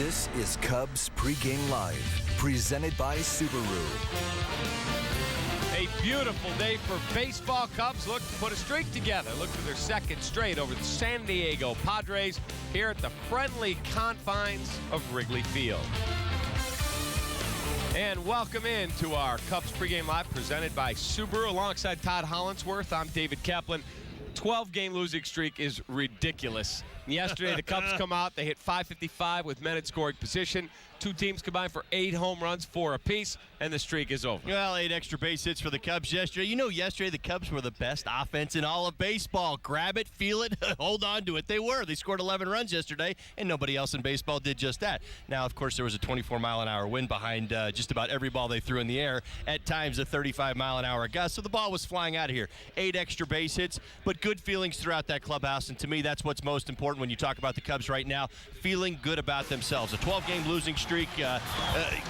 This is Cubs Pregame Live, presented by Subaru. A beautiful day for baseball. Cubs look to put a streak together. Look for their second straight over the San Diego Padres here at the friendly confines of Wrigley Field. And welcome in to our Cubs Pregame Live presented by Subaru. Alongside Todd Hollinsworth, I'm David Kaplan. 12-game losing streak is ridiculous. Yesterday, the Cubs come out. They hit .555 with men in scoring position. Two teams combined for 8 home runs, 4 apiece, and the streak is over. Well, 8 extra base hits for the Cubs yesterday. You know, yesterday the Cubs were the best offense in all of baseball. Grab it, feel it, hold on to it. They were. They scored 11 runs yesterday, and nobody else in baseball did just that. Now, of course, there was a 24-mile-an-hour wind behind just about every ball they threw in the air. At times, a 35-mile-an-hour gust, so the ball was flying out of here. 8 extra base hits, but good feelings throughout that clubhouse, and to me, that's what's most important when you talk about the Cubs right now, feeling good about themselves. A 12-game losing streak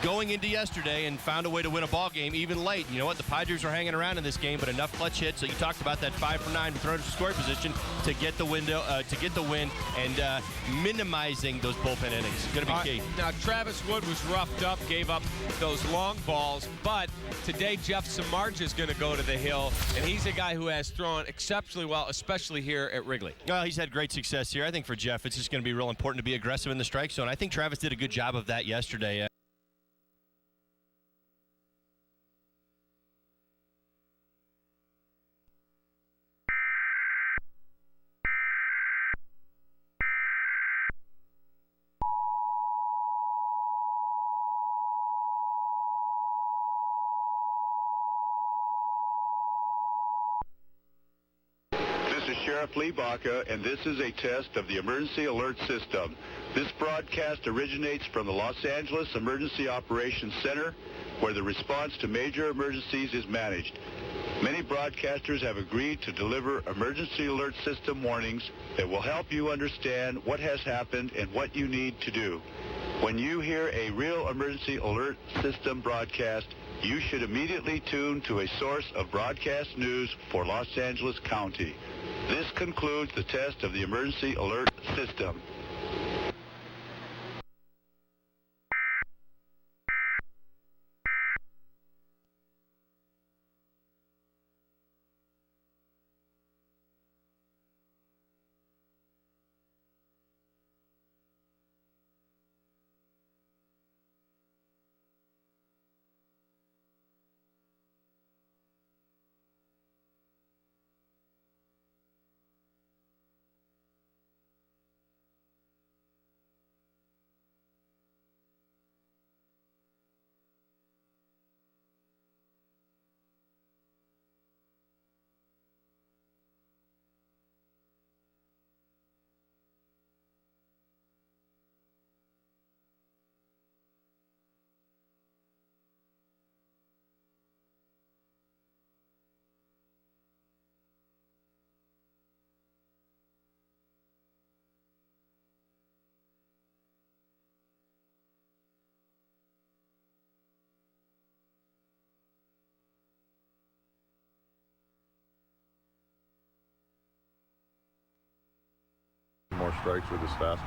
going into yesterday and found a way to win a ball game even late. You know what? The Padres were hanging around in this game, but enough clutch hits. So you talked about that 5 for 9 with runners in scoring position to get the win and minimizing those bullpen innings. It's going to be key. Now, Travis Wood was roughed up, gave up those long balls, but today Jeff Samardzija is going to go to the hill, and he's a guy who has thrown exceptionally well, especially here at Wrigley. Well, he's had great success here. I think for Jeff, it's just going to be real important to be aggressive in the strike zone. I think Travis did a good job of that yesterday. Sheriff Lee Baca, and this is a test of the emergency alert system. This broadcast originates from the Los Angeles Emergency Operations Center, where the response to major emergencies is managed. Many broadcasters have agreed to deliver emergency alert system warnings that will help you understand what has happened and what you need to do. When you hear a real emergency alert system broadcast, you should immediately tune to a source of broadcast news for Los Angeles County. This concludes the test of the emergency alert system. More strikes with his fast.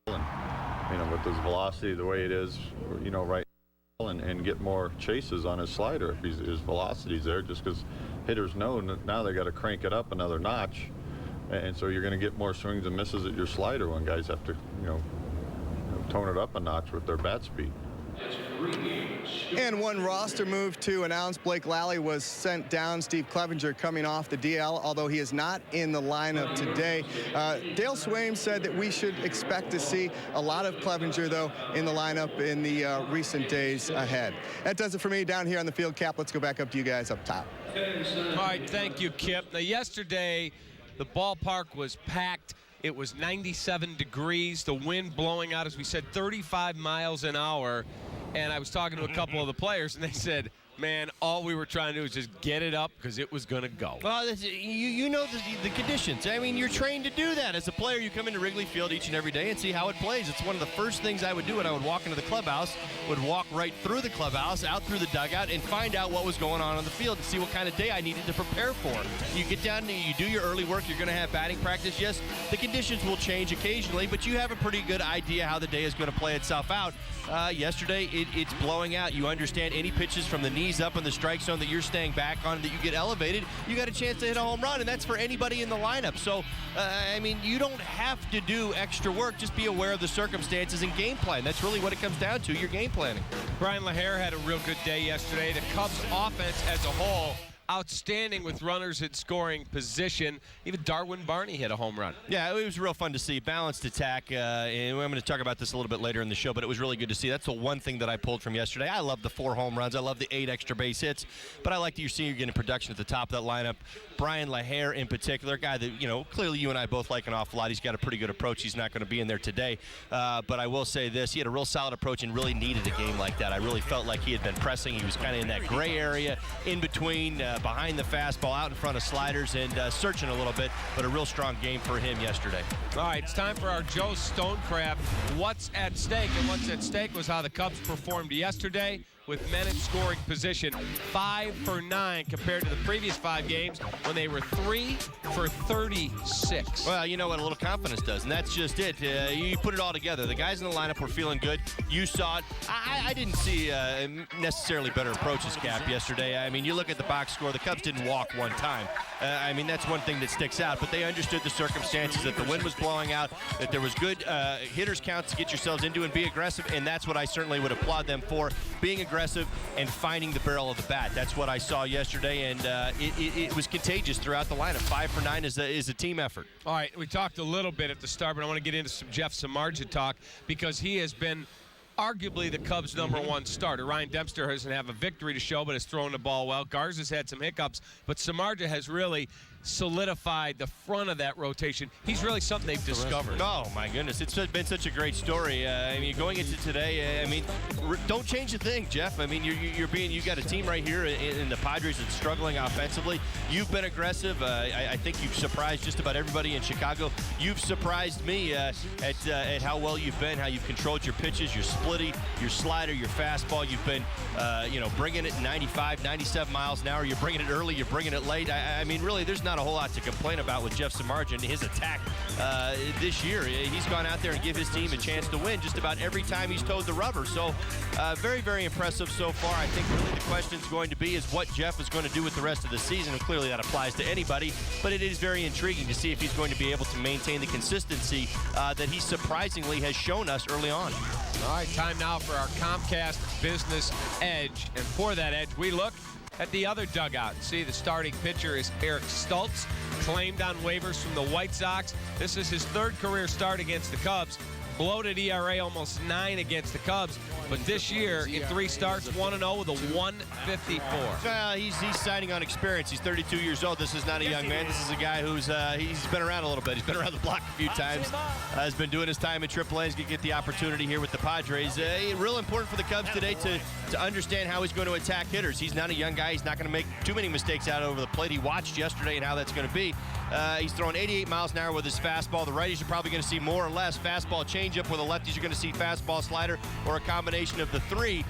With his velocity the way it is, right, and get more chases on his slider if his velocity's there, just because hitters know now they got to crank it up another notch, and so you're going to get more swings and misses at your slider when guys have to, tone it up a notch with their bat speed. And one roster move to announce Blake Lally was sent down. Steve Clevenger coming off the DL, although he is not in the lineup today. Dale Swaim said that we should expect to see a lot of Clevenger, though, in the lineup in the recent days ahead. That does it for me down here on the field. Cap, let's go back up to you guys up top. All right, thank you, Kip. Now, yesterday, the ballpark was packed. It was 97 degrees, the wind blowing out, as we said, 35 miles an hour. And I was talking to a couple of the players, and they said, man, all we were trying to do was just get it up because it was going to go. Well, you know the conditions. I mean, you're trained to do that. As a player, you come into Wrigley Field each and every day and see how it plays. It's one of the first things I would do when I would walk into the clubhouse, would walk right through the clubhouse, out through the dugout, and find out what was going on the field and see what kind of day I needed to prepare for. You get down and you do your early work. You're going to have batting practice. Yes, the conditions will change occasionally, but you have a pretty good idea how the day is going to play itself out. Yesterday, it's blowing out. You understand any pitches from the knees up in the strike zone that you're staying back on, that you get elevated, you got a chance to hit a home run, and that's for anybody in the lineup. So, I mean, you don't have to do extra work. Just be aware of the circumstances and game plan. That's really what it comes down to, your game planning. Brian LaHare had a real good day yesterday. The Cubs offense as a whole, outstanding with runners in scoring position. Even Darwin Barney hit a home run. Yeah, it was real fun to see. Balanced attack, and I'm going to talk about this a little bit later in the show, but it was really good to see. That's the one thing that I pulled from yesterday. I love the 4 home runs. I love the 8 extra base hits, but I like that you're seeing you're getting production at the top of that lineup. Brian LaHare in particular, a guy that, you know, clearly you and I both like an awful lot. He's got a pretty good approach. He's not going to be in there today, but I will say this. He had a real solid approach and really needed a game like that. I really felt like he had been pressing. He was kind of in that gray area in between, behind the fastball, out in front of sliders, and searching a little bit, but a real strong game for him yesterday. All right, it's time for our Joe Stonecraft. What's at stake? And what's at stake was how the Cubs performed yesterday with men in scoring position. 5 for 9 compared to the previous 5 games when they were 3 for 36. Well, you know what a little confidence does, and that's just it. You put it all together. The guys in the lineup were feeling good. You saw it. I didn't see necessarily better approaches, Cap, yesterday. I mean, you look at the box score, the Cubs didn't walk one time. I mean, that's one thing that sticks out, but they understood the circumstances, that the wind was blowing out, that there was good hitters counts to get yourselves into and be aggressive, and that's what I certainly would applaud them for, being aggressive and finding the barrel of the bat. That's what I saw yesterday, and it was contagious throughout the lineup. 5 for 9 is a team effort. All right, we talked a little bit at the start, but I want to get into some Jeff Samardzija talk because he has been arguably the Cubs' #1 starter. Ryan Dempster doesn't have a victory to show, but has thrown the ball well. Garza's had some hiccups, but Samardzija has really solidified the front of that rotation. He's really something they've discovered. Oh, my goodness. It's been such a great story. I mean, going into today, I mean, don't change a thing, Jeff. I mean, you got a team right here in the Padres that's struggling offensively. You've been aggressive. I think you've surprised just about everybody in Chicago. You've surprised me at how well you've been, how you've controlled your pitches, your splitty, your slider, your fastball. You've been, bringing it 95, 97 miles an hour. You're bringing it early. You're bringing it late. I mean, really, there's not a whole lot to complain about with Jeff Samardzija and his attack this year. He's gone out there and give his team a chance to win just about every time he's towed the rubber. So very, very impressive so far. I think really the question is going to be is what Jeff is going to do with the rest of the season. And clearly that applies to anybody, but it is very intriguing to see if he's going to be able to maintain the consistency that he surprisingly has shown us early on. All right, time now for our Comcast Business Edge. And for that edge, we look at the other dugout. See, the starting pitcher is Eric Stultz, claimed on waivers from the White Sox. This is his 3rd career start against the Cubs. Bloated ERA, almost 9 against the Cubs. But this year, in 3 starts, 1-0 with a 154. He's signing on experience. He's 32 years old. This is not a young man. This is a guy who's he's been around a little bit. He's been around the block a few times. Has been doing his time in AAA. He's going to get the opportunity here with the Padres. Real important for the Cubs today to understand how he's going to attack hitters. He's not a young guy. He's not going to make too many mistakes out over the plate. He watched yesterday and how that's going to be. He's throwing 88 miles an hour with his fastball. The righties are probably going to see more or less fastball changeup. Where the lefties are going to see fastball slider or a combination of the 3.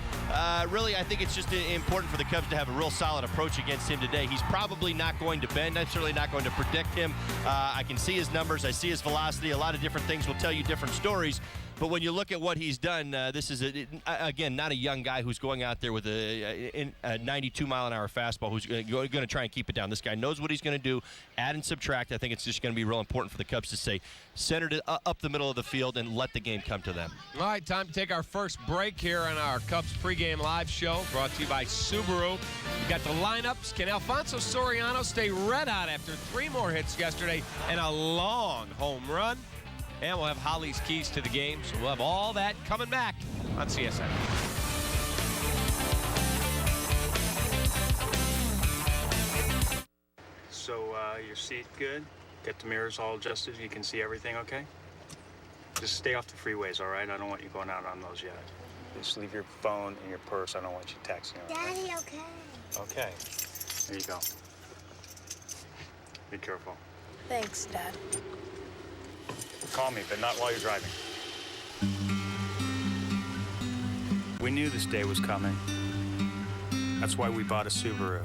Really, I think it's just important for the Cubs to have a real solid approach against him today. He's probably not going to bend. I'm certainly not going to predict him. I can see his numbers. I see his velocity. A lot of different things will tell you different stories. But when you look at what he's done, this is, again, not a young guy who's going out there with a 92-mile-an-hour fastball who's going to try and keep it down. This guy knows what he's going to do, add and subtract. I think it's just going to be real important for the Cubs to stay centered up the middle of the field and let the game come to them. All right, time to take our first break here on our Cubs pregame live show, brought to you by Subaru. We got the lineups. Can Alfonso Soriano stay red hot after 3 more hits yesterday and a long home run? And we'll have Holly's keys to the game, so we'll have all that coming back on CSN. So your seat good? Get the mirrors all adjusted, you can see everything okay? Just stay off the freeways, all right? I don't want you going out on those yet. Just leave your phone in your purse. I don't want you texting. Daddy, okay. Okay. There you go. Be careful. Thanks, Dad. Call me, but not while you're driving. We knew this day was coming. That's why we bought a Subaru.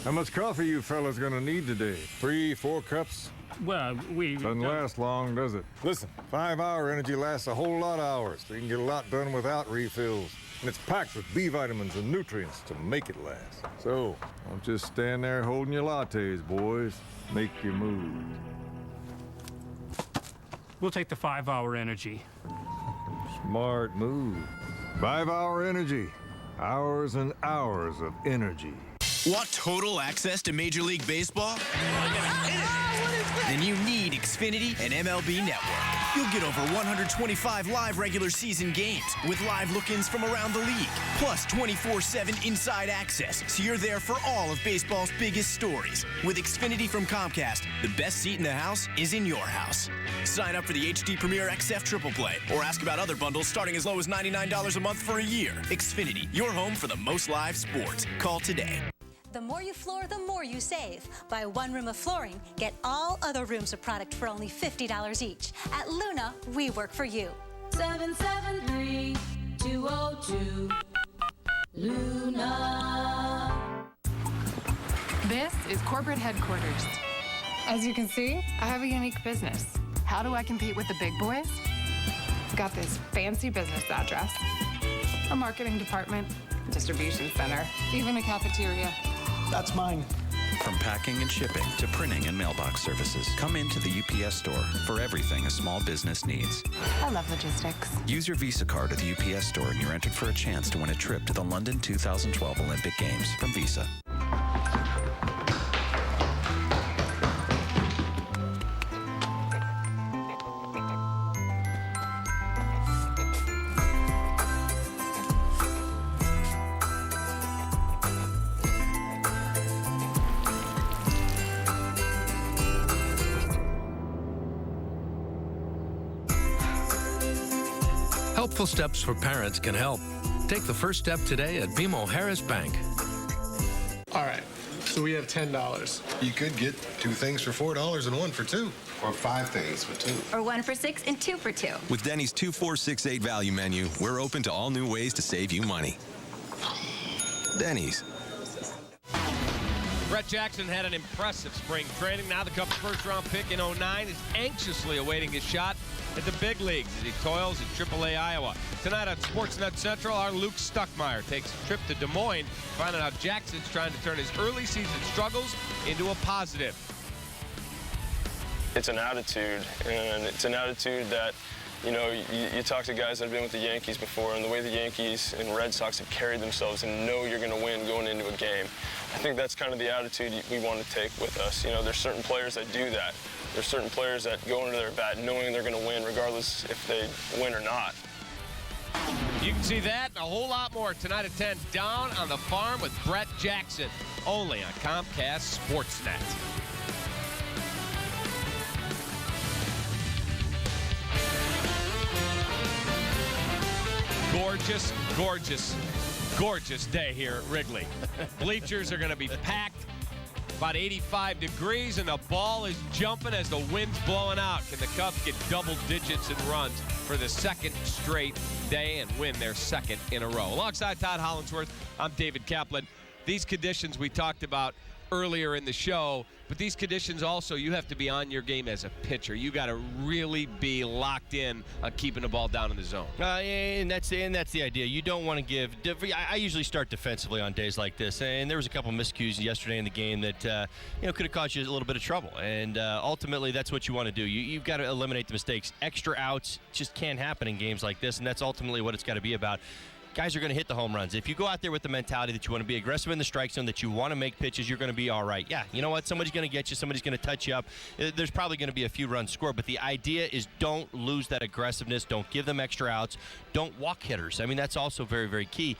How much coffee you fellas gonna need today? 3, 4 cups? Well, we... Doesn't last long, does it? Listen, 5-hour energy lasts a whole lot of hours, so you can get a lot done without refills. And it's packed with B vitamins and nutrients to make it last. So, don't just stand there holding your lattes, boys. Make your move. We'll take the 5-hour energy. Smart move. 5-hour energy. Hours and hours of energy. Want total access to Major League Baseball? Then you need Xfinity and MLB Network. You'll get over 125 live regular season games with live look-ins from around the league, plus 24/7 inside access, so you're there for all of baseball's biggest stories. With Xfinity from Comcast, the best seat in the house is in your house. Sign up for the HD Premier XF Triple Play, or ask about other bundles starting as low as $99 a month for a year. Xfinity, your home for the most live sports. Call today. The more you floor, the more you save. Buy one room of flooring, get all other rooms of product for only $50 each. At Luna, we work for you. 773-202 Luna. This is corporate headquarters. As you can see, I have a unique business. How do I compete with the big boys? Got this fancy business address, a marketing department, distribution center, even a cafeteria. That's mine. From packing and shipping to printing and mailbox services, come into the UPS store for everything a small business needs. I love logistics. Use your Visa card at the UPS store and you're entered for a chance to win a trip to the London 2012 Olympic Games from Visa. Helpful steps for parents can help. Take the first step today at BMO Harris Bank. All right, so we have $10. You could get 2 things for $4 and 1 for 2. Or 5 things for 2. Or 1 for 6 and 2 for 2. With Denny's 2-4-6-8 value menu, we're open to all new ways to save you money. Denny's. Brett Jackson had an impressive spring training. Now the Cubs' first-round pick in 2009 is anxiously awaiting his shot at the big leagues as he toils in AAA Iowa. Tonight on Sportsnet Central, our Luke Stuckmeyer takes a trip to Des Moines, finding out Jackson's trying to turn his early season struggles into a positive. It's an attitude, and it's an attitude that, you know, you talk to guys that have been with the Yankees before, and the way the Yankees and Red Sox have carried themselves and know you're going to win going into a game. I think that's kind of the attitude we want to take with us. You know, there's certain players that do that. There's certain players that go into their bat knowing they're going to win regardless if they win or not. You can see that and a whole lot more tonight at 10, Down on the Farm with Brett Jackson, only on Comcast Sportsnet. Gorgeous, gorgeous, gorgeous day here at Wrigley. Bleachers are going to be packed, about 85 degrees, and the ball is jumping as the wind's blowing out. Can the Cubs get double digits in runs for the second straight day and win their second in a row? Alongside Todd Hollinsworth, I'm David Kaplan. These conditions we talked about earlier in the show, but these conditions also, you have to be on your game as a pitcher. You got to really be locked in on keeping the ball down in the zone. And that's the idea. You don't want to give. I usually start defensively on days like this, and there was a couple miscues yesterday in the game that could have caused you a little bit of trouble. And ultimately, that's what you want to do. You've got to eliminate the mistakes. Extra outs just can't happen in games like this, and that's ultimately what it's got to be about. guys are going to hit the home runs. If you go out there with the mentality that you want to be aggressive in the strike zone, that you want to make pitches, you're going to be all right. Yeah, you know what? Somebody's going to get you. Somebody's going to touch you up. There's probably going to be a few runs scored, but the idea is don't lose that aggressiveness. Don't give them extra outs. Don't walk hitters. I mean, that's also very, very key,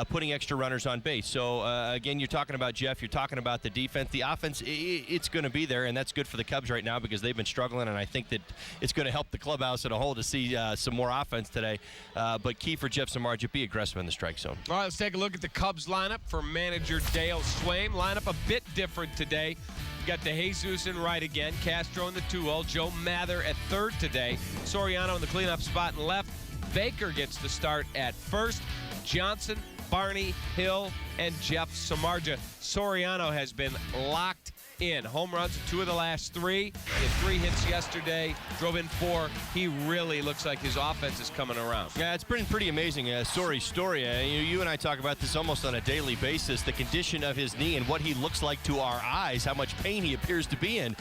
putting extra runners on base. So, again, you're talking about Jeff. You're talking about the defense. The offense, it's going to be there, and that's good for the Cubs right now because they've been struggling, and I think that it's going to help the clubhouse as a whole to see some more offense today. But key for Jeff Samardzija, be aggressive in the strike zone. All right, let's take a look at the Cubs lineup for manager Dale Swaim. Lineup a bit different today. We got DeJesus in right again, Castro in the 2-0, Joe Mather at third today, Soriano in the cleanup spot in left. Baker gets the start at first. Johnson, Barney, Hill, and Jeff Samardzija. Soriano has been locked in. Home runs in 2 of the last 3. He had 3 hits yesterday, drove in 4. He really looks like his offense is coming around. Yeah, it's been pretty amazing. Sori's story. You and I talk about this almost on a daily basis, the condition of his knee and what he looks like to our eyes, how much pain he appears to be in.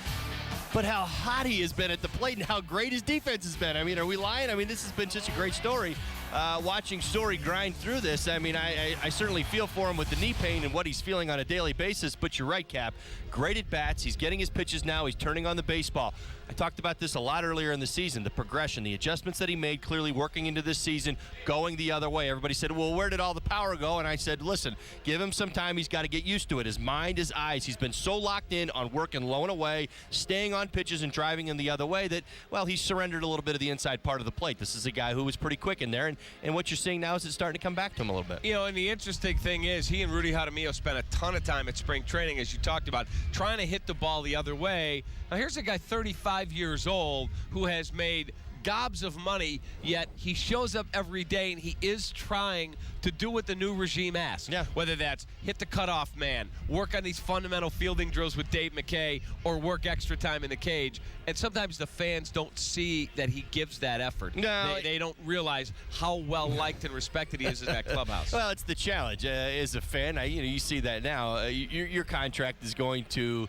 But how hot he has been at the plate and how great his defense has been. I mean, are we lying? I mean, this has been such a great story. Watching Story grind through this, I mean, I certainly feel for him with the knee pain and what he's feeling on a daily basis. But you're right, Cap. Great at bats. He's getting his pitches now. He's turning on the baseball. I talked about this a lot earlier in the season, the progression, the adjustments that he made, clearly working into this season, going the other way. Everybody said, well, where did all the power go? And I said, listen, give him some time. He's got to get used to it. His mind, his eyes. He's been so locked in on working low and away, staying on pitches and driving in the other way that, well, he's surrendered a little bit of the inside part of the plate. This is a guy who was pretty quick in there, and what you're seeing now is it's starting to come back to him a little bit. You know, and the interesting thing is he and Rudy Jaramillo spent a ton of time at spring training, as you talked about, trying to hit the ball the other way. Now, here's a guy 35 years old who has made gobs of money, yet he shows up every day and he is trying to do what the new regime asks. Yeah. Whether that's hit the cutoff man, work on these fundamental fielding drills with Dave McKay, or work extra time in the cage. And sometimes the fans don't see that he gives that effort. No. They don't realize how well liked and respected he is in that clubhouse. Well, it's the challenge. As a fan, you see that now. Your contract is going to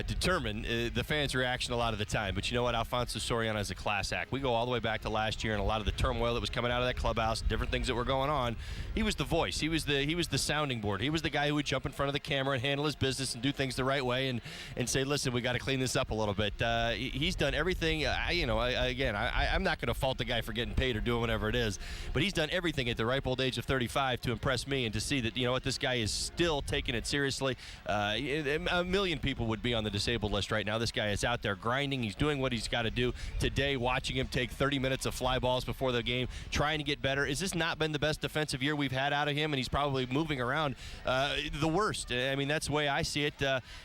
determine the fans' reaction a lot of the time. But you know what? Alfonso Soriano is a class act. We go all the way back to last year and a lot of the turmoil that was coming out of that clubhouse, different things that were going on. He was the voice. He was the sounding board. He was the guy who would jump in front of the camera and handle his business and do things the right way and say, listen, we got to clean this up a little bit. He's done everything. I'm not going to fault the guy for getting paid or doing whatever it is, but he's done everything at the ripe old age of 35 to impress me and to see that, you know what, this guy is still taking it seriously. A million people would be on the disabled list right now. This guy is out there grinding. He's doing what he's got to do. Today, watching him take 30 minutes of fly balls before the game, trying to get better. Has this not been the best defensive year we've had out of him? And he's probably moving around the worst. I mean, that's the way I see it.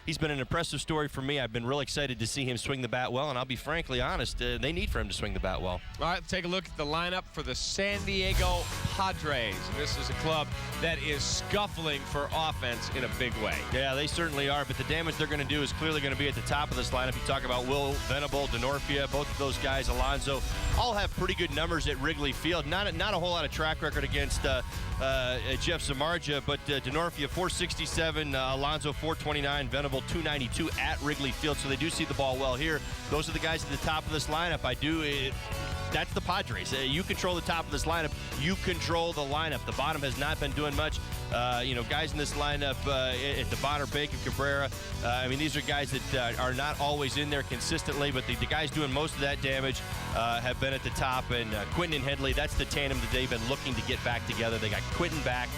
He's been an impressive story for me. I've been real excited to see him swing the bat well, and I'll be frankly honest, they need for him to swing the bat well. All right, let's take a look at the lineup for the San Diego Padres. And this is a club that is scuffling for offense in a big way. Yeah, they certainly are, but the damage they're going to do is clearly going to be at the top of this lineup. You talk about Will Venable, Denorfia, both of those guys, Alonso, all have pretty good numbers at Wrigley Field. Not a whole lot of track record against Jeff Samardzija, but Denorfia 467, Alonso 429, Venable 292 at Wrigley Field. So they do see the ball well here. Those are the guys at the top of this lineup. That's the Padres. You control the top of this lineup. You control the lineup. The bottom has not been doing much. Guys in this lineup at the bottom, Bacon, Cabrera. These are guys that are not always in there consistently, but the guys doing most of that damage have been at the top. And Quinton and Headley, that's the tandem that they've been looking to get back together. They got Quinton back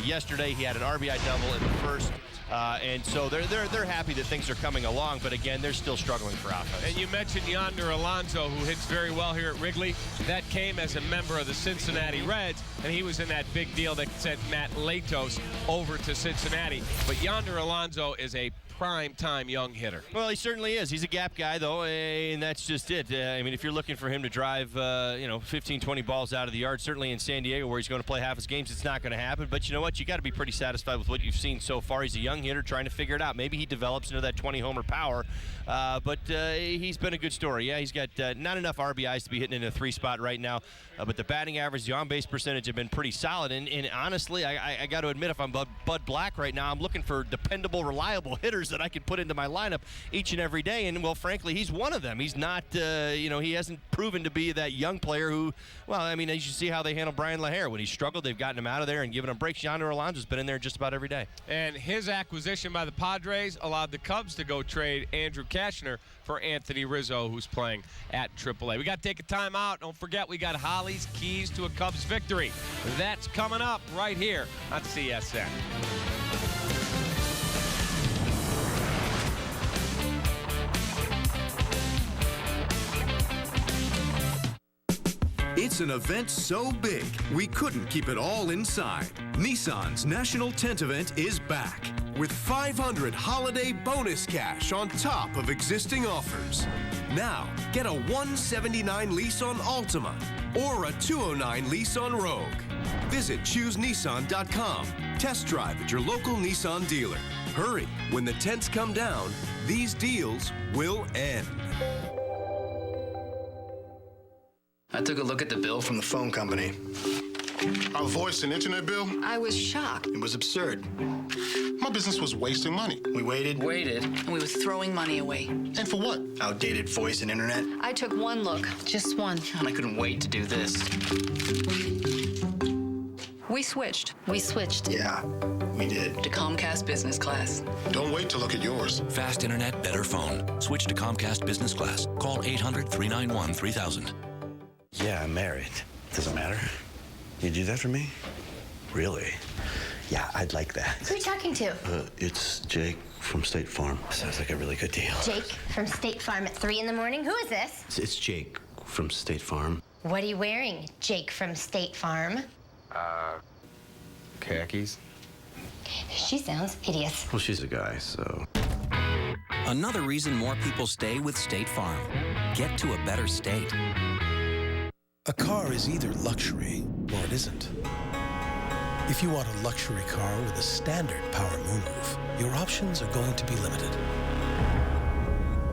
yesterday. He had an RBI double in the first. And so they're happy that things are coming along, but again, they're still struggling for offense. And you mentioned Yonder Alonso, who hits very well here at Wrigley. That came as a member of the Cincinnati Reds, and he was in that big deal that sent Matt Latos over to Cincinnati. But Yonder Alonso is a prime-time young hitter. Well, he certainly is. He's a gap guy, though, and that's just it. If you're looking for him to drive, 15, 20 balls out of the yard, certainly in San Diego where he's going to play half his games, it's not going to happen. But you know what? You got to be pretty satisfied with what you've seen so far. He's a young hitter trying to figure it out. Maybe he develops into that 20-homer power, but he's been a good story. Yeah, he's got not enough RBIs to be hitting in a 3 spot right right now. But the batting average, the on-base percentage have been pretty solid. And honestly, I got to admit, if I'm Bud Black right now, I'm looking for dependable, reliable hitters that I can put into my lineup each and every day. And, well, frankly, he's one of them. He's not, he hasn't proven to be that young player who, well, I mean, as you see how they handle Brian LaHare. When he struggled, they've gotten him out of there and given him breaks. Yonder Alonso's been in there just about every day. And his acquisition by the Padres allowed the Cubs to go trade Andrew Kashner for Anthony Rizzo, who's playing at AAA. We got to take a timeout. Don't forget, we got Holly's keys to a Cubs victory. That's coming up right here on CSN. It's an event so big, we couldn't keep it all inside. Nissan's National Tent Event is back with 500 holiday bonus cash on top of existing offers. Now, get a $179 lease on Altima or a $209 lease on Rogue. Visit ChooseNissan.com. Test drive at your local Nissan dealer. Hurry, when the tents come down, these deals will end. I took a look at the bill from the phone company. Our voice and internet bill? I was shocked. It was absurd. My business was wasting money. We waited. And we was throwing money away. And for what? Outdated voice and internet. I took one look, just one. And I couldn't wait to do this. We switched. Yeah, we did. To Comcast Business Class. Don't wait to look at yours. Fast internet, better phone. Switch to Comcast Business Class. Call 800-391-3000. Yeah, I'm married. Does it matter? You do that for me? Really? Yeah, I'd like that. Who are you talking to? It's Jake from State Farm. Sounds like a really good deal. Jake from State Farm at 3 in the morning? Who is this? It's Jake from State Farm. What are you wearing, Jake from State Farm? Khakis. She sounds hideous. Well, she's a guy, so... Another reason more people stay with State Farm. Get to a better state. A car is either luxury or it isn't. If you want a luxury car with a standard power moonroof, your options are going to be limited.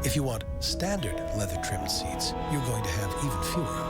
If you want standard leather-trimmed seats, you're going to have even fewer.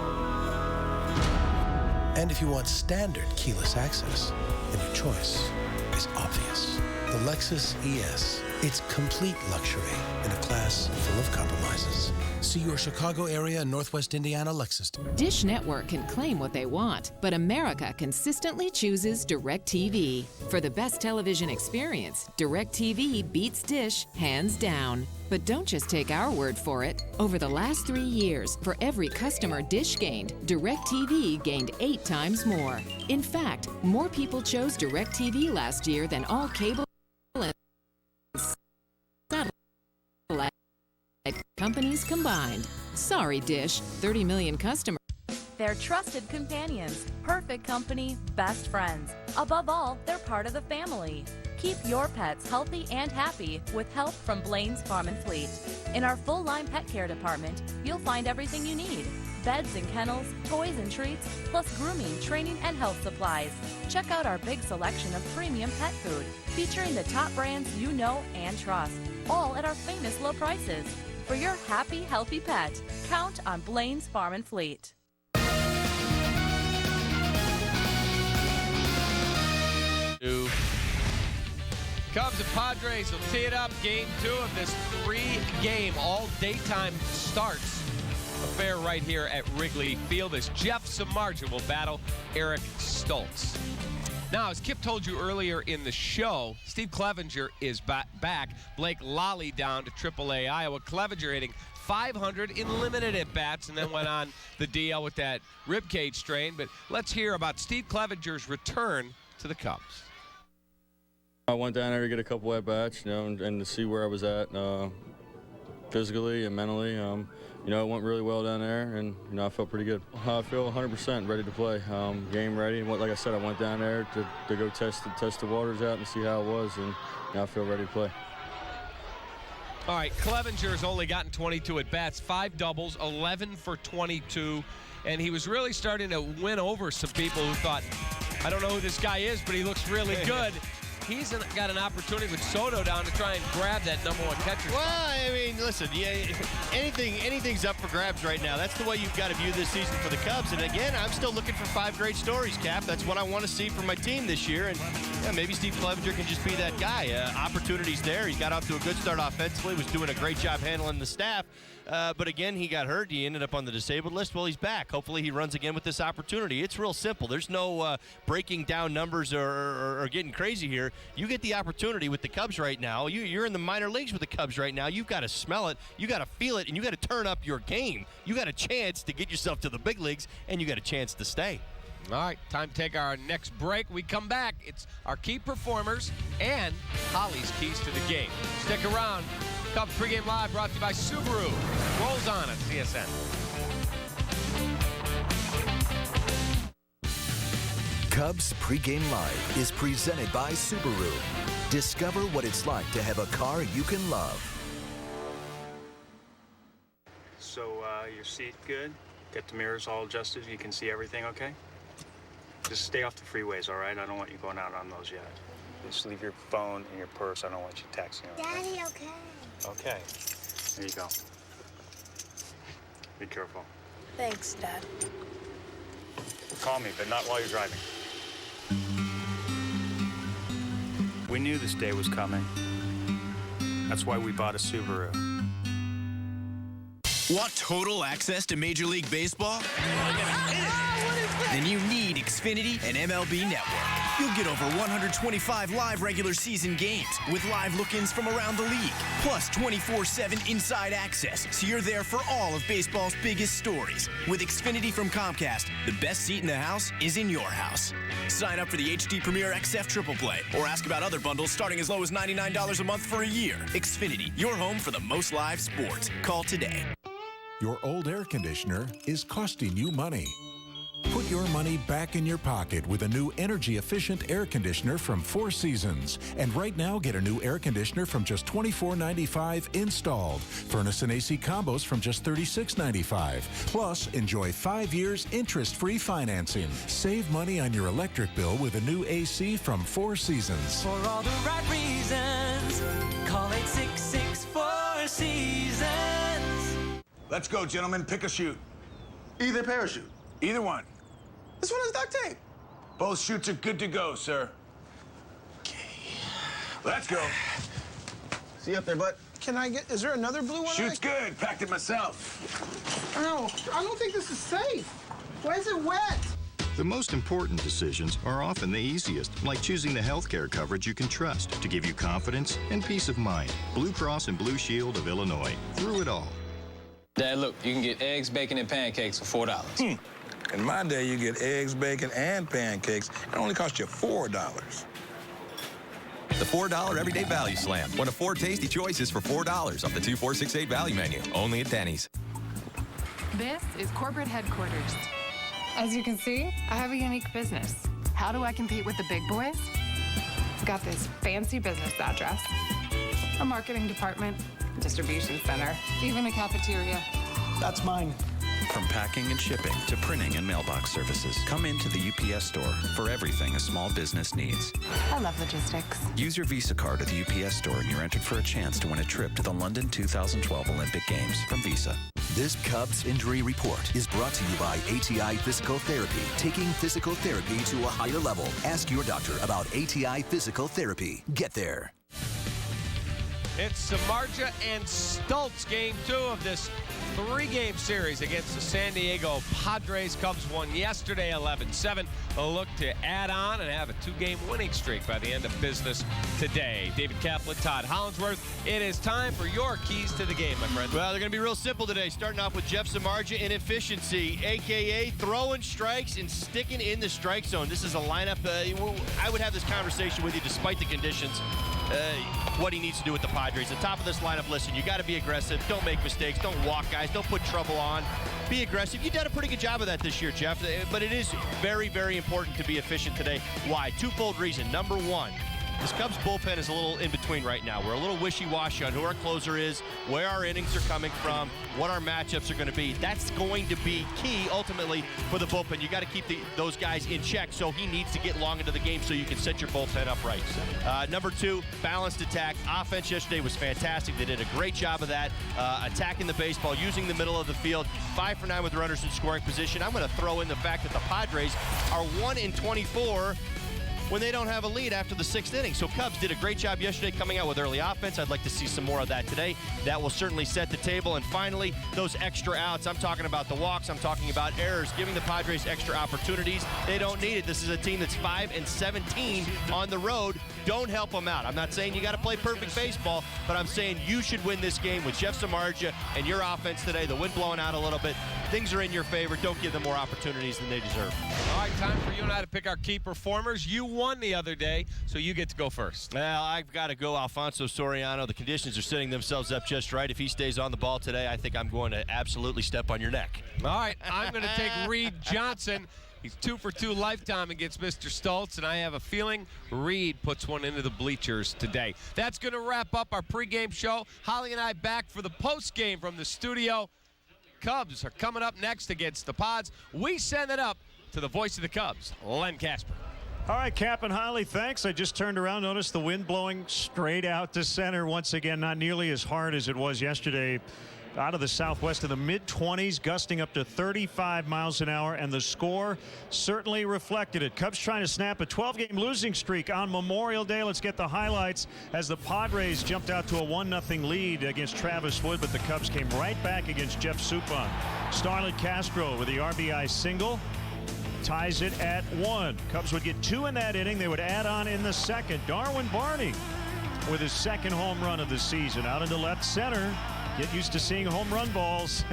And if you want standard keyless access, then your choice is obvious. The Lexus ES. It's complete luxury in a class full of compromises. See your Chicago area and Northwest Indiana Lexus. Dish Network can claim what they want, but America consistently chooses DirecTV. For the best television experience, DirecTV beats Dish hands down. But don't just take our word for it. Over the last 3 years, for every customer Dish gained, DirecTV gained 8 times more. In fact, more people chose DirecTV last year than all cable and satellite companies combined. Sorry, Dish. 30 million customers. They're trusted companions, perfect company, best friends. Above all, they're part of the family. Keep your pets healthy and happy with help from Blaine's Farm and Fleet. In our full-line pet care department, you'll find everything you need. Beds and kennels, toys and treats, plus grooming, training, and health supplies. Check out our big selection of premium pet food, featuring the top brands you know and trust, all at our famous low prices. For your happy, healthy pet, count on Blaine's Farm and Fleet. Cubs and Padres will tee it up. Game 2 of this 3-game all-daytime starts affair right here at Wrigley Field as Jeff Samardzija will battle Eric Stoltz. Now, as Kip told you earlier in the show, Steve Clevenger is back. Blake Lally down to AAA Iowa. Clevenger hitting .500 in limited at-bats and then went on the DL with that ribcage strain. But let's hear about Steve Clevenger's return to the Cubs. I went down there to get a couple at-bats, and to see where I was at physically and mentally. It went really well down there, and I felt pretty good. I feel 100% ready to play, game ready. Like I said, I went down there to go test the waters out and see how it was, and I feel ready to play. All right, Clevenger's only gotten 22 at-bats, 5 doubles, 11 for 22, and he was really starting to win over some people who thought, I don't know who this guy is, but he looks really good. he's got an opportunity with Soto down to try and grab that #1 catcher. Well, I mean, listen, anything's up for grabs right now. That's the way you've got to view this season for the Cubs. And again, I'm still looking for 5 great stories, Cap. That's what I want to see from my team this year. And maybe Steve Clevenger can just be that guy. Opportunities there. He got off to a good start offensively, was doing a great job handling the staff. But again, he got hurt. He ended up on the disabled list. Well, he's back. Hopefully he runs again with this opportunity. It's real simple. There's no breaking down numbers or getting crazy here. You get the opportunity with the Cubs right now. You're in the minor leagues with the Cubs right now. You've got to smell it. You got to feel it. And you got to turn up your game. You got a chance to get yourself to the big leagues, and you got a chance to stay. All right, time to take our next break. We come back. It's our key performers and Holly's keys to the game. Stick around. Cubs Pregame Live brought to you by Subaru. Rolls on at CSN. Cubs Pregame Live is presented by Subaru. Discover what it's like to have a car you can love. So, your seat good? Get the mirrors all adjusted? You can see everything okay? Just stay off the freeways, all right? I don't want you going out on those yet. Just leave your phone in your purse. I don't want you texting. Daddy, okay? Okay. There you go. Be careful. Thanks, Dad. Call me, but not while you're driving. We knew this day was coming. That's why we bought a Subaru. Want total access to Major League Baseball? Then you need Xfinity and MLB Network. You'll get over 125 live regular season games with live look-ins from around the league, plus 24/7 inside access, so you're there for all of baseball's biggest stories. With Xfinity from Comcast, the best seat in the house is in your house. Sign up for the HD Premier XF Triple Play, or ask about other bundles starting as low as $99 a month for a year. Xfinity, your home for the most live sports. Call today. Your old air conditioner is costing you money. Put your money back in your pocket with a new energy-efficient air conditioner from Four Seasons. And right now, get a new air conditioner from just $24.95 installed. Furnace and AC combos from just $36.95. Plus, enjoy 5 years interest-free financing. Save money on your electric bill with a new AC from Four Seasons. For all the right reasons, call 866-4 Seasons. Let's go, gentlemen. Pick a chute. Either parachute. Either one. This one has duct tape. Both chutes are good to go, sir. Okay. Let's go. See you up there, bud. Can I get, is there another blue one? Chute's good. Packed it myself. Ow, I don't think this is safe. Why is it wet? The most important decisions are often the easiest, like choosing the healthcare coverage you can trust to give you confidence and peace of mind. Blue Cross and Blue Shield of Illinois. Through it all. Dad, look, you can get eggs, bacon, and pancakes for $4. In my day, you get eggs, bacon, and pancakes. It only cost you $4. The $4 Everyday Value Slam. One of 4 tasty choices for $4 off the 2, 4, 6, 8 value menu. Only at Denny's. This is corporate headquarters. As you can see, I have a unique business. How do I compete with the big boys? Got this fancy business address, a marketing department, distribution center, even a cafeteria. That's mine. From packing and shipping to printing and mailbox services, come into the UPS store for everything a small business needs. I love logistics. Use your Visa card at the UPS store and you're entered for a chance to win a trip to the London 2012 Olympic Games from Visa. This Cubs Injury Report is brought to you by ATI Physical Therapy, taking physical therapy to a higher level. Ask your doctor about ATI Physical Therapy. Get there. It's Samardzija and Stultz, game 2 of this 3-game series against the San Diego Padres. Cubs won yesterday 11-7. They'll look to add on and have a 2-game winning streak by the end of business today. David Kaplan, Todd Hollinsworth. It is time for your keys to the game, my friend. Well, they're going to be real simple today, starting off with Jeff Samardzija in efficiency, a.k.a. throwing strikes and sticking in the strike zone. This is a lineup. I would have this conversation with you despite the conditions. What he needs to do with the Padres. The top of this lineup, listen, you got to be aggressive. Don't make mistakes. Don't walk guys. Don't put trouble on. Be aggressive. You've done a pretty good job of that this year, Jeff. But it is very, very important to be efficient today. Why? Twofold reason. Number one, This Cubs bullpen is a little in between right now. We're a little wishy-washy on who our closer is, where our innings are coming from, what our matchups are going to be. That's going to be key, ultimately, for the bullpen. You got to keep those guys in check, so he needs to get long into the game so you can set your bullpen up right. Number 2, balanced attack. Offense yesterday was fantastic. They did a great job of that, attacking the baseball, using the middle of the field. 5 for 9 with runners in scoring position. I'm going to throw in the fact that the Padres are 1 in 24 when they don't have a lead after the 6th inning. So Cubs did a great job yesterday coming out with early offense. I'd like to see some more of that today. That will certainly set the table. And finally, those extra outs. I'm talking about the walks. I'm talking about errors, giving the Padres extra opportunities. They don't need it. This is a team that's 5-17 on the road. Don't help them out. I'm not saying you got to play perfect baseball, but I'm saying you should win this game with Jeff Samardzija and your offense today. The wind blowing out a little bit. Things are in your favor. Don't give them more opportunities than they deserve. All right, time for you and I to pick our key performers. You won the other day, so you get to go first. Well, I've got to go Alfonso Soriano. The conditions are setting themselves up just right. If he stays on the ball today, I think I'm going to absolutely step on your neck. All right, I'm going to take Reed Johnson. He's 2 for 2 lifetime against Mr. Stoltz, and I have a feeling Reed puts one into the bleachers today. That's going to wrap up our pregame show. Holly and I back for the postgame from the studio. Cubs are coming up next against the Pods. We send it up to the voice of the Cubs, Len Casper. All right, Cap and Holly, thanks. I just turned around, noticed the wind blowing straight out to center once again, not nearly as hard as it was yesterday. Out of the southwest in the mid-20s, gusting up to 35 miles an hour, and the score certainly reflected it. Cubs trying to snap a 12-game losing streak on Memorial Day. Let's get the highlights as the Padres jumped out to a 1-0 lead against Travis Wood, but the Cubs came right back against Jeff Suppan. Starlett Castro with the RBI single ties it at 1. Cubs would get 2 in that inning. They would add on in the second. Darwin Barney with his second home run of the season out into left center. Get used to seeing home run balls.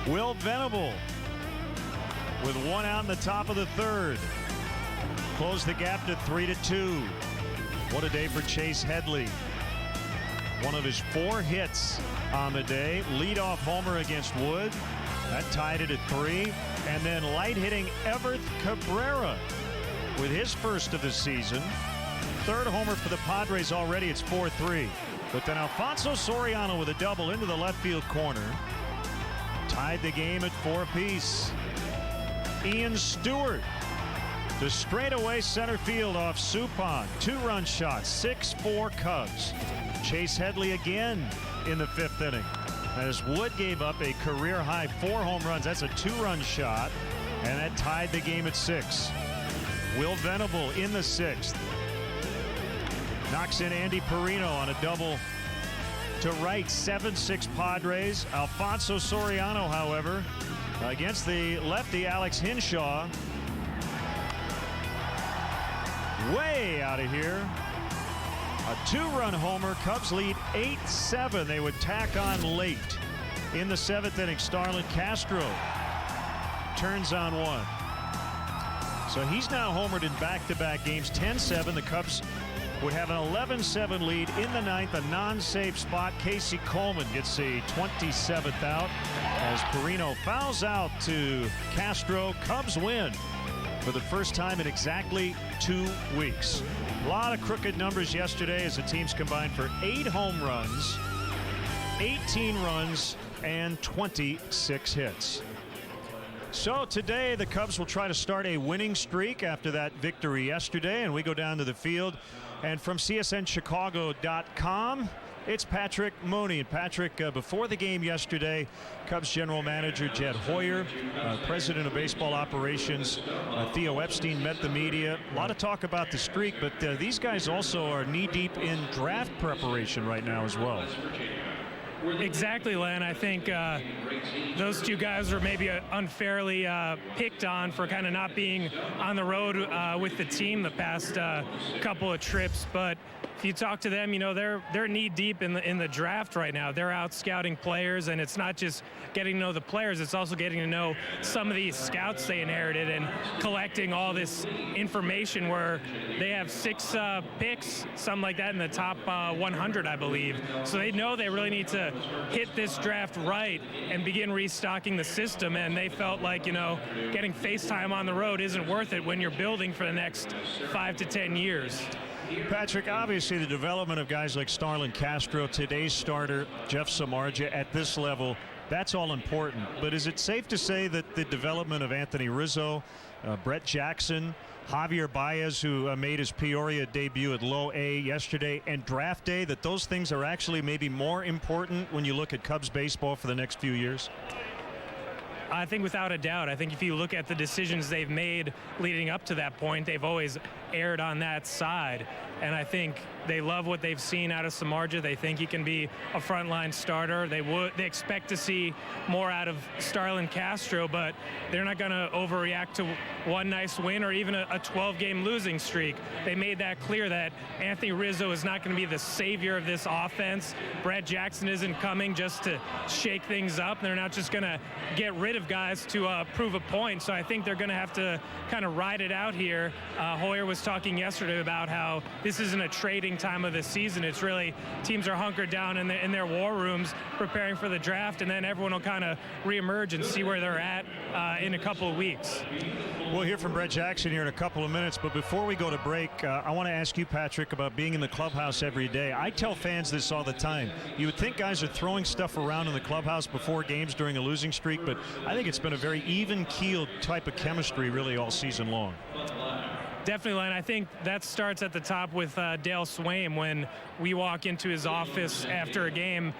Will Venable with 1 out in the top of the 3rd. Close the gap to 3-2. What a day for Chase Headley. One of his 4 hits on the day. Leadoff homer against Wood. That tied it at 3. And then light hitting Everth Cabrera with his first of the season. 3rd homer for the Padres already. It's 4-3. But then Alfonso Soriano with a double into the left field corner. Tied the game at 4 apiece. Ian Stewart to straightaway center field off Suppan. 2-run shot, 6-4 Cubs. Chase Headley again in the 5th inning. As Wood gave up a career-high 4 home runs. That's a 2-run shot, and that tied the game at 6. Will Venable in the 6th. Knocks in Andy Perino on a double to right. 7-6 Padres. Alfonso Soriano, however, against the lefty Alex Hinshaw. Way out of here. A 2-run homer. Cubs lead 8-7. They would tack on late. In the 7th inning, Starlett Castro turns on 1. So he's now homered in back-to-back games. 10-7. The Cubs would have an 11-7 lead in the 9th. A non-safe spot. Casey Coleman gets a 27th out as Perino fouls out to Castro. Cubs win for the first time in exactly 2 weeks. A lot of crooked numbers yesterday as the teams combined for 8 home runs, 18 runs, and 26 hits. So today the Cubs will try to start a winning streak after that victory yesterday, and we go down to the field. And from CSNChicago.com, it's Patrick Mooney. And Patrick, before the game yesterday, Cubs general manager Jed Hoyer, president of baseball operations Theo Epstein met the media. A lot of talk about the streak, but these guys also are knee-deep in draft preparation right now as well. Exactly, Len. I think those 2 guys were maybe unfairly picked on for kind of not being on the road with the team the past couple of trips. But if you talk to them, you know, they're knee deep in the draft right now. They're out scouting players, and it's not just getting to know the players, it's also getting to know some of these scouts they inherited and collecting all this information where they have 6 picks, something like that, in the top 100, I believe. So they know they really need to hit this draft right and begin restocking the system, and they felt like, you know, getting FaceTime on the road isn't worth it when you're building for the next 5 to 10 years. Patrick, obviously the development of guys like Starlin Castro, today's starter, Jeff Samardzija at this level, that's all important. But is it safe to say that the development of Anthony Rizzo, Brett Jackson, Javier Baez, who made his Peoria debut at low A yesterday, and draft day, that those things are actually maybe more important when you look at Cubs baseball for the next few years? I think without a doubt. I think if you look at the decisions they've made leading up to that point, they've always erred on that side. And I think they love what they've seen out of Samardzija. They think he can be a frontline starter. They expect to see more out of Starlin Castro, but they're not going to overreact to one nice win or even a 12-game losing streak. They made that clear that Anthony Rizzo is not going to be the savior of this offense. Brett Jackson isn't coming just to shake things up. They're not just going to get rid of guys to prove a point. So I think they're going to have to kind of ride it out here. Hoyer was talking yesterday about how this isn't a trading time of the season. It's really teams are hunkered down in their war rooms preparing for the draft, and then everyone will kind of reemerge and see where they're at in a couple of weeks. We'll hear from Brett Jackson here in a couple of minutes, but before we go to break, I want to ask you, Patrick, about being in the clubhouse every day. I tell fans this all the time. You would think guys are throwing stuff around in the clubhouse before games during a losing streak, but I think it's been a very even-keeled type of chemistry really all season long. Definitely, and I think that starts at the top with Dale Swaim. When we walk into his office after a game,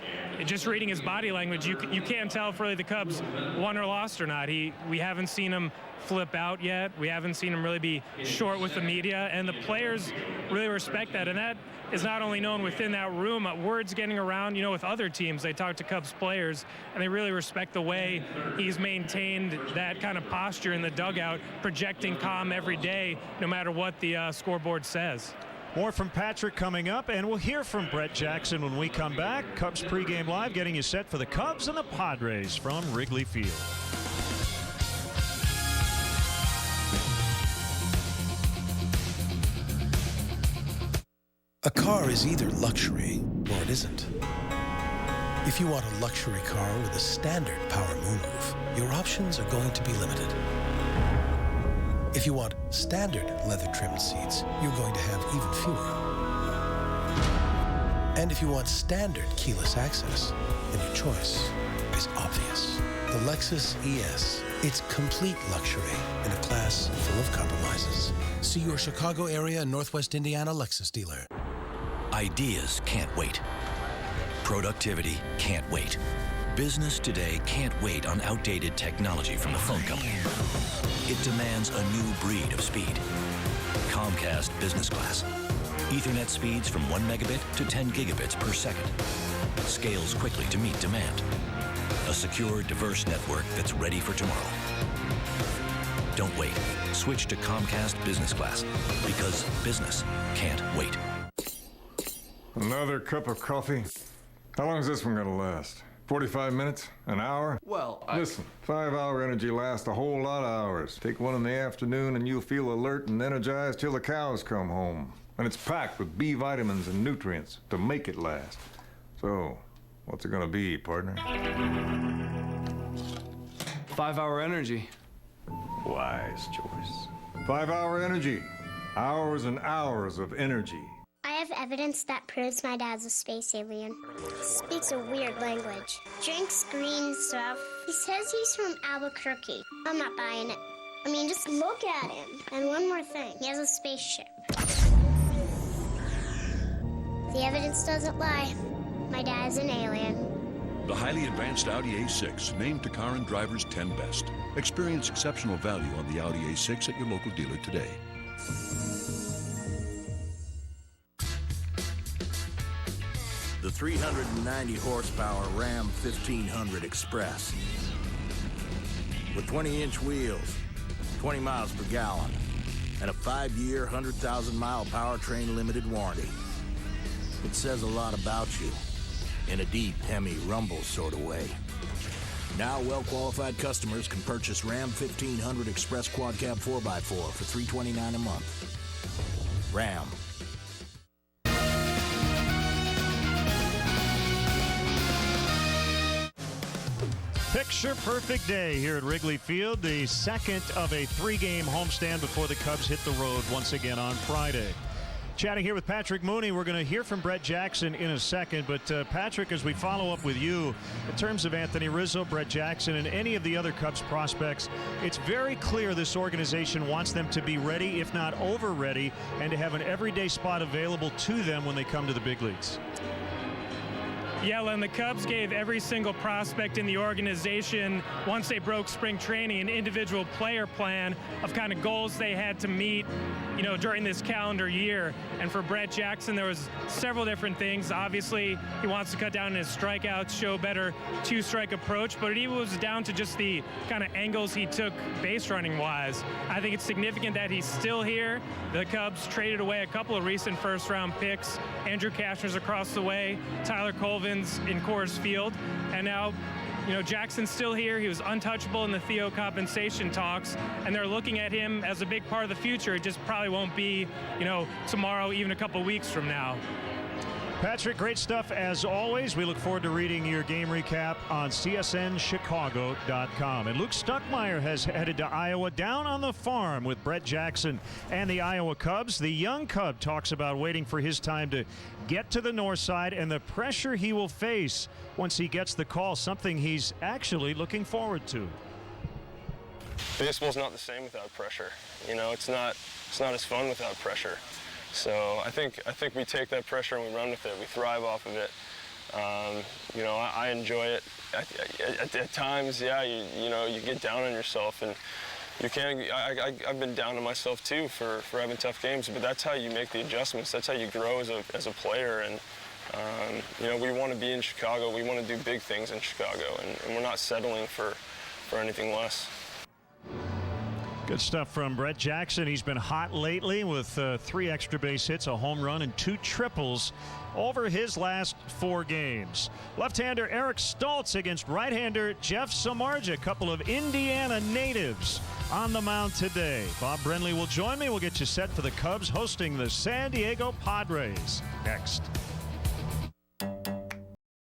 just reading his body language, you can't tell if really the Cubs won or lost or not. We haven't seen him flip out yet. We haven't seen him really be short with the media, and the players really respect that. And that is not only known within that room, words getting around, with other teams. They talk to Cubs players, and they really respect the way he's maintained that kind of posture in the dugout, projecting calm every day, no matter what the scoreboard says. More from Patrick coming up, and we'll hear from Brett Jackson when we come back. Cubs pregame live, getting you set for the Cubs and the Padres from Wrigley Field. A car is either luxury or it isn't. If you want a luxury car with a standard power moonroof, your options are going to be limited. If you want standard leather-trimmed seats, you're going to have even fewer. And if you want standard keyless access, then your choice is obvious. The Lexus ES. It's complete luxury in a class full of compromises. See your Chicago area and Northwest Indiana Lexus dealer. Ideas can't wait. Productivity can't wait. Business today can't wait on outdated technology from the phone company. It demands a new breed of speed. Comcast Business Class. Ethernet speeds from 1 megabit to 10 gigabits per second. Scales quickly to meet demand. A secure, diverse network that's ready for tomorrow. Don't wait. Switch to Comcast Business Class, because business can't wait. Another cup of coffee? How long is this one gonna last? 45 minutes? An hour? Well, Listen, 5-hour energy lasts a whole lot of hours. Take one in the afternoon and you'll feel alert and energized till the cows come home. And it's packed with B vitamins and nutrients to make it last. So, what's it gonna be, partner? 5-hour energy. Wise choice. 5-hour energy. Hours and hours of energy. I have evidence that proves my dad's a space alien. Speaks a weird language. Drinks green stuff. He says he's from Albuquerque. I'm not buying it. I mean, just look at him. And one more thing. He has a spaceship. The evidence doesn't lie. My dad's an alien. The highly advanced Audi A6, named to Car and Driver's 10 Best. Experience exceptional value on the Audi A6 at your local dealer today. The 390 horsepower Ram 1500 Express. With 20-inch wheels, 20 miles per gallon, and a 5-year, 100,000-mile powertrain limited warranty. It says a lot about you, in a deep Hemi rumble sort of way. Now, well-qualified customers can purchase Ram 1500 Express Quad Cab 4x4 for $329 a month. Ram. Picture-perfect day here at Wrigley Field, the second of a 3-game homestand before the Cubs hit the road once again on Friday. Chatting here with Patrick Mooney. We're going to hear from Brett Jackson in a second. But, Patrick, as we follow up with you, in terms of Anthony Rizzo, Brett Jackson, and any of the other Cubs prospects, it's very clear this organization wants them to be ready, if not over-ready, and to have an everyday spot available to them when they come to the big leagues. Yeah, Len, the Cubs gave every single prospect in the organization, once they broke spring training, an individual player plan of kind of goals they had to meet, you know, during this calendar year. And for Brett Jackson, there was several different things. Obviously, he wants to cut down his strikeouts, show better two-strike approach, but it even was down to just the kind of angles he took base running-wise. I think it's significant that he's still here. The Cubs traded away a couple of recent first-round picks. Andrew Cashner's across the way, Tyler Colvin's in Coors Field, and now, you know, Jackson's still here. He was untouchable in the Theo compensation talks, and they're looking at him as a big part of the future. It just probably won't be, you know, tomorrow, even a couple weeks from now. Patrick, great stuff as always. We look forward to reading your game recap on csnchicago.com. And Luke Stuckmeyer has headed to Iowa, down on the farm with Brett Jackson and the Iowa Cubs. The young Cub talks about waiting for his time to get to the north side and the pressure he will face once he gets the call, something he's actually looking forward to. Baseball's not the same without pressure. You know, it's not as fun without pressure. So I think we take that pressure and we run with it. We thrive off of it. You know, I enjoy it. At times, yeah, you know, you get down on yourself, and you can't. I've been down on myself too for having tough games. But that's how you make the adjustments. That's how you grow as a player. And you know, we want to be in Chicago. We want to do big things in Chicago, and we're not settling for anything less. Good stuff from Brett Jackson. He's been hot lately with 3 extra base hits, a home run, and 2 triples over his last 4 games. Left-hander Eric Stoltz against right-hander Jeff Samardzija, a couple of Indiana natives on the mound today. Bob Brenly will join me. We'll get you set for the Cubs hosting the San Diego Padres next.